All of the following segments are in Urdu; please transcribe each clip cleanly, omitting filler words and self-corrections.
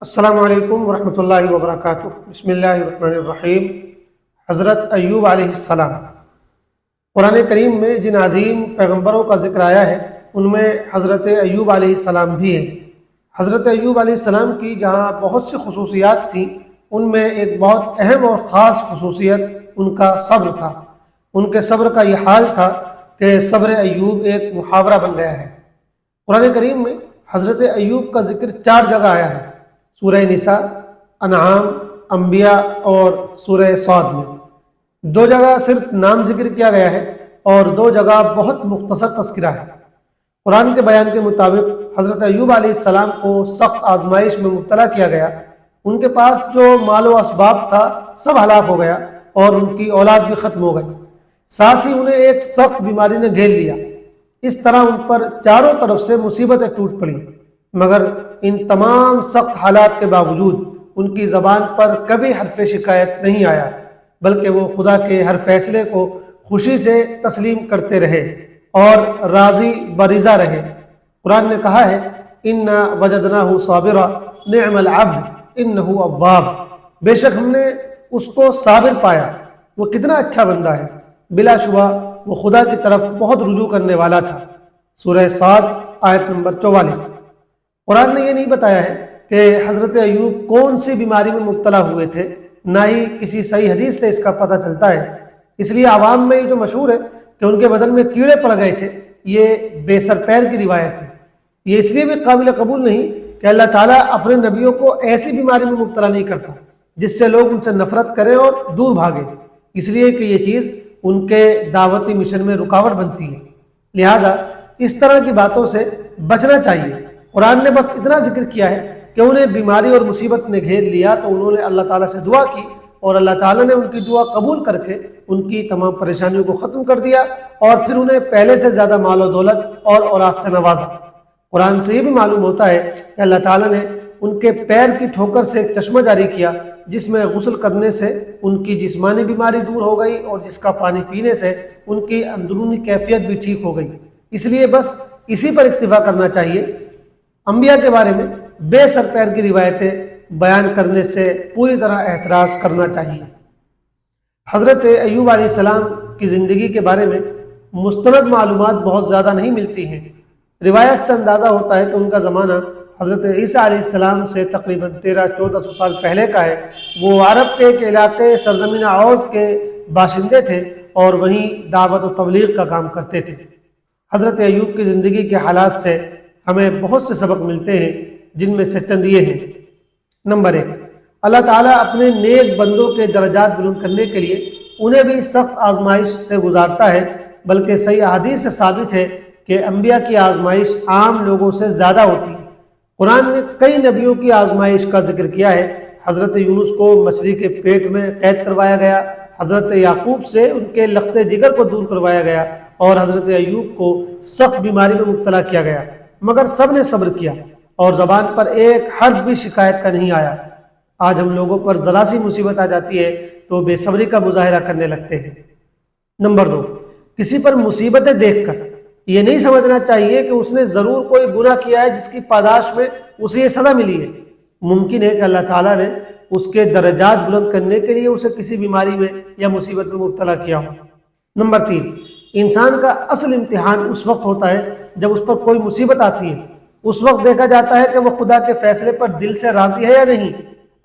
السلام علیکم ورحمۃ اللہ وبرکاتہ۔ بسم اللہ الرحمن الرحیم۔ حضرت ایوب علیہ السلام، قرآن کریم میں جن عظیم پیغمبروں کا ذکر آیا ہے ان میں حضرت ایوب علیہ السلام بھی ہیں۔ حضرت ایوب علیہ السلام کی جہاں بہت سی خصوصیات تھیں، ان میں ایک بہت اہم اور خاص خصوصیت ان کا صبر تھا۔ ان کے صبر کا یہ حال تھا کہ صبر ایوب ایک محاورہ بن گیا ہے۔ قرآن کریم میں حضرت ایوب کا ذکر 4 جگہ آیا ہے، سورہ نساء، انعام، انبیاء اور سورہ صاد میں۔ 2 جگہ صرف نام ذکر کیا گیا ہے اور 2 جگہ بہت مختصر تذکرہ ہے۔ قرآن کے بیان کے مطابق حضرت ایوب علیہ السلام کو سخت آزمائش میں مبتلا کیا گیا۔ ان کے پاس جو مال و اسباب تھا سب ہلاک ہو گیا اور ان کی اولاد بھی ختم ہو گئی، ساتھ ہی انہیں ایک سخت بیماری نے گھیر لیا۔ اس طرح ان پر چاروں طرف سے مصیبتیں ٹوٹ پڑیں، مگر ان تمام سخت حالات کے باوجود ان کی زبان پر کبھی حرف شکایت نہیں آیا، بلکہ وہ خدا کے ہر فیصلے کو خوشی سے تسلیم کرتے رہے اور راضی برضا رہے۔ قرآن نے کہا ہے، اِنَّا وَجَدْنَاهُ صَابِرًا نِعْمَ الْعَبْدُ إِنَّهُ أَوَّابٌ، بے شک ہم نے اس کو صابر پایا، وہ کتنا اچھا بندہ ہے، بلا شبہ وہ خدا کی طرف بہت رجوع کرنے والا تھا۔ سورہ صاد آیت نمبر 44۔ قرآن نے یہ نہیں بتایا ہے کہ حضرت ایوب کون سی بیماری میں مبتلا ہوئے تھے، نہ ہی کسی صحیح حدیث سے اس کا پتہ چلتا ہے۔ اس لیے عوام میں یہ جو مشہور ہے کہ ان کے بدن میں کیڑے پڑ گئے تھے، یہ بے سر پیر کی روایت ہے۔ یہ اس لیے بھی قابل قبول نہیں کہ اللہ تعالیٰ اپنے نبیوں کو ایسی بیماری میں مبتلا نہیں کرتا جس سے لوگ ان سے نفرت کریں اور دور بھاگیں، اس لیے کہ یہ چیز ان کے دعوتی مشن میں رکاوٹ بنتی ہے۔ لہٰذا اس طرح کی باتوں سے بچنا چاہیے۔ قرآن نے بس اتنا ذکر کیا ہے کہ انہیں بیماری اور مصیبت نے گھیر لیا تو انہوں نے اللہ تعالیٰ سے دعا کی اور اللہ تعالیٰ نے ان کی دعا قبول کر کے ان کی تمام پریشانیوں کو ختم کر دیا اور پھر انہیں پہلے سے زیادہ مال و دولت اور اولاد سے نوازا۔ قرآن سے یہ بھی معلوم ہوتا ہے کہ اللہ تعالیٰ نے ان کے پیر کی ٹھوکر سے ایک چشمہ جاری کیا جس میں غسل کرنے سے ان کی جسمانی بیماری دور ہو گئی اور جس کا پانی پینے سے ان کی اندرونی کیفیت بھی ٹھیک ہو گئی۔ اس لیے بس اسی پر اکتفا کرنا چاہیے۔ انبیاء کے بارے میں بے سر پیر کی روایتیں بیان کرنے سے پوری طرح احتراز کرنا چاہیے۔ حضرت ایوب علیہ السلام کی زندگی کے بارے میں مستند معلومات بہت زیادہ نہیں ملتی ہیں۔ روایت سے اندازہ ہوتا ہے کہ ان کا زمانہ حضرت عیسیٰ علیہ السلام سے تقریباً 1300-1400 سال پہلے کا ہے۔ وہ عرب کے ایک علاقے سرزمین عوض کے باشندے تھے اور وہیں دعوت و تبلیغ کا کام کرتے تھے۔ حضرت ایوب کی زندگی کے حالات سے ہمیں بہت سے سبق ملتے ہیں، جن میں سے چند یہ ہیں۔ نمبر 1، اللہ تعالیٰ اپنے نیک بندوں کے درجات بلند کرنے کے لیے انہیں بھی سخت آزمائش سے گزارتا ہے، بلکہ صحیح احادیث سے ثابت ہے کہ انبیاء کی آزمائش عام لوگوں سے زیادہ ہوتی ہے۔ قرآن نے کئی نبیوں کی آزمائش کا ذکر کیا ہے۔ حضرت یونس کو مچھلی کے پیٹ میں قید کروایا گیا، حضرت یعقوب سے ان کے لخت جگر کو دور کروایا گیا اور حضرت ایوب کو سخت بیماری میں مبتلا کیا گیا، مگر سب نے صبر کیا اور زبان پر ایک حرف بھی شکایت کا نہیں آیا۔ آج ہم لوگوں پر ذرا سی مصیبت آ جاتی ہے تو بے صبری کا مظاہرہ کرنے لگتے ہیں۔ نمبر 2، کسی پر مصیبتیں دیکھ کر یہ نہیں سمجھنا چاہیے کہ اس نے ضرور کوئی گناہ کیا ہے جس کی پاداش میں اسے یہ سزا ملی ہے۔ ممکن ہے کہ اللہ تعالیٰ نے اس کے درجات بلند کرنے کے لیے اسے کسی بیماری میں یا مصیبت میں مبتلا کیا ہو۔ نمبر 3، انسان کا اصل امتحان اس وقت ہوتا ہے جب اس پر کوئی مصیبت آتی ہے۔ اس وقت دیکھا جاتا ہے کہ وہ خدا کے فیصلے پر دل سے راضی ہے یا نہیں۔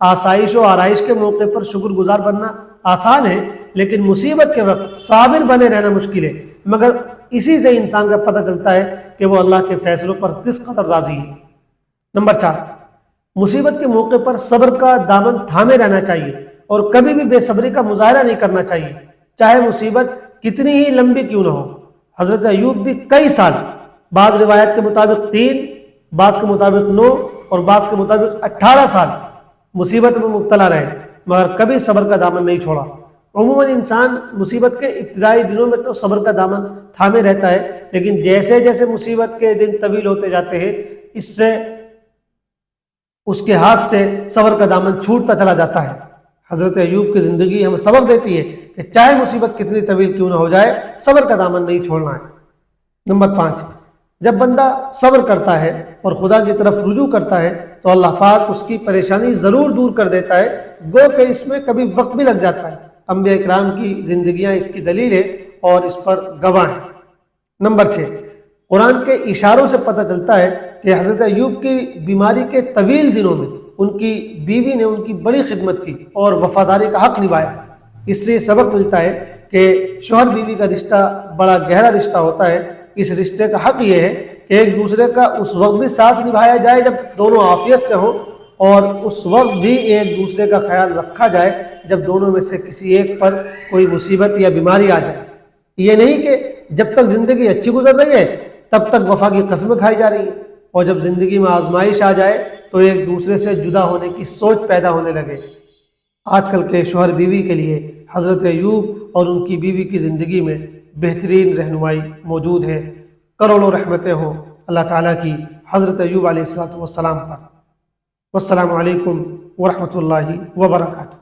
آسائش و آرائش کے موقع پر شکر گزار بننا آسان ہے، لیکن مصیبت کے وقت صابر بنے رہنا مشکل ہے، مگر اسی سے انسان کا پتہ چلتا ہے کہ وہ اللہ کے فیصلوں پر کس قدر راضی ہے۔ نمبر 4، مصیبت کے موقع پر صبر کا دامن تھامے رہنا چاہیے اور کبھی بھی بے صبری کا مظاہرہ نہیں کرنا چاہیے، چاہے مصیبت کتنی ہی لمبی کیوں نہ ہو۔ حضرت ایوب بھی کئی سال، بعض روایت کے مطابق 3، بعض کے مطابق 9 اور بعض کے مطابق 18 سال مصیبت میں مبتلا رہے، مگر کبھی صبر کا دامن نہیں چھوڑا۔ عموماً انسان مصیبت کے ابتدائی دنوں میں تو صبر کا دامن تھامے رہتا ہے، لیکن جیسے جیسے مصیبت کے دن طویل ہوتے جاتے ہیں اس سے اس کے ہاتھ سے صبر کا دامن چھوٹتا چلا جاتا ہے۔ حضرت ایوب کی زندگی ہمیں سبق دیتی ہے کہ چاہے مصیبت کتنی طویل کیوں نہ ہو جائے، صبر کا دامن نہیں چھوڑنا ہے۔ نمبر 5، جب بندہ صبر کرتا ہے اور خدا کی طرف رجوع کرتا ہے تو اللہ پاک اس کی پریشانی ضرور دور کر دیتا ہے، گو کہ اس میں کبھی وقت بھی لگ جاتا ہے۔ انبیاء اکرام کی زندگیاں اس کی دلیل ہے اور اس پر گواہ ہیں۔ نمبر 6، قرآن کے اشاروں سے پتہ چلتا ہے کہ حضرت ایوب کی بیماری کے طویل دنوں میں ان کی بیوی نے ان کی بڑی خدمت کی اور وفاداری کا حق نبھایا۔ اس سے سبق ملتا ہے کہ شوہر بیوی کا رشتہ بڑا گہرا رشتہ ہوتا ہے۔ اس رشتے کا حق یہ ہے کہ ایک دوسرے کا اس وقت بھی ساتھ نبھایا جائے جب دونوں عافیت سے ہوں، اور اس وقت بھی ایک دوسرے کا خیال رکھا جائے جب دونوں میں سے کسی ایک پر کوئی مصیبت یا بیماری آ جائے۔ یہ نہیں کہ جب تک زندگی اچھی گزر رہی ہے تب تک وفا کی قسمیں کھائی جا رہی ہیں، اور جب زندگی میں آزمائش آ جائے تو ایک دوسرے سے جدا ہونے کی سوچ پیدا ہونے لگے۔ آج کل کے شوہر بیوی کے لیے حضرت ایوب اور ان کی بیوی کی زندگی میں بہترین رہنمائی موجود ہے۔ کروڑوں رحمتیں ہوں اللہ تعالیٰ کی حضرت ایوب علیہ السلام پر۔ والسلام علیکم ورحمۃ اللہ وبرکاتہ۔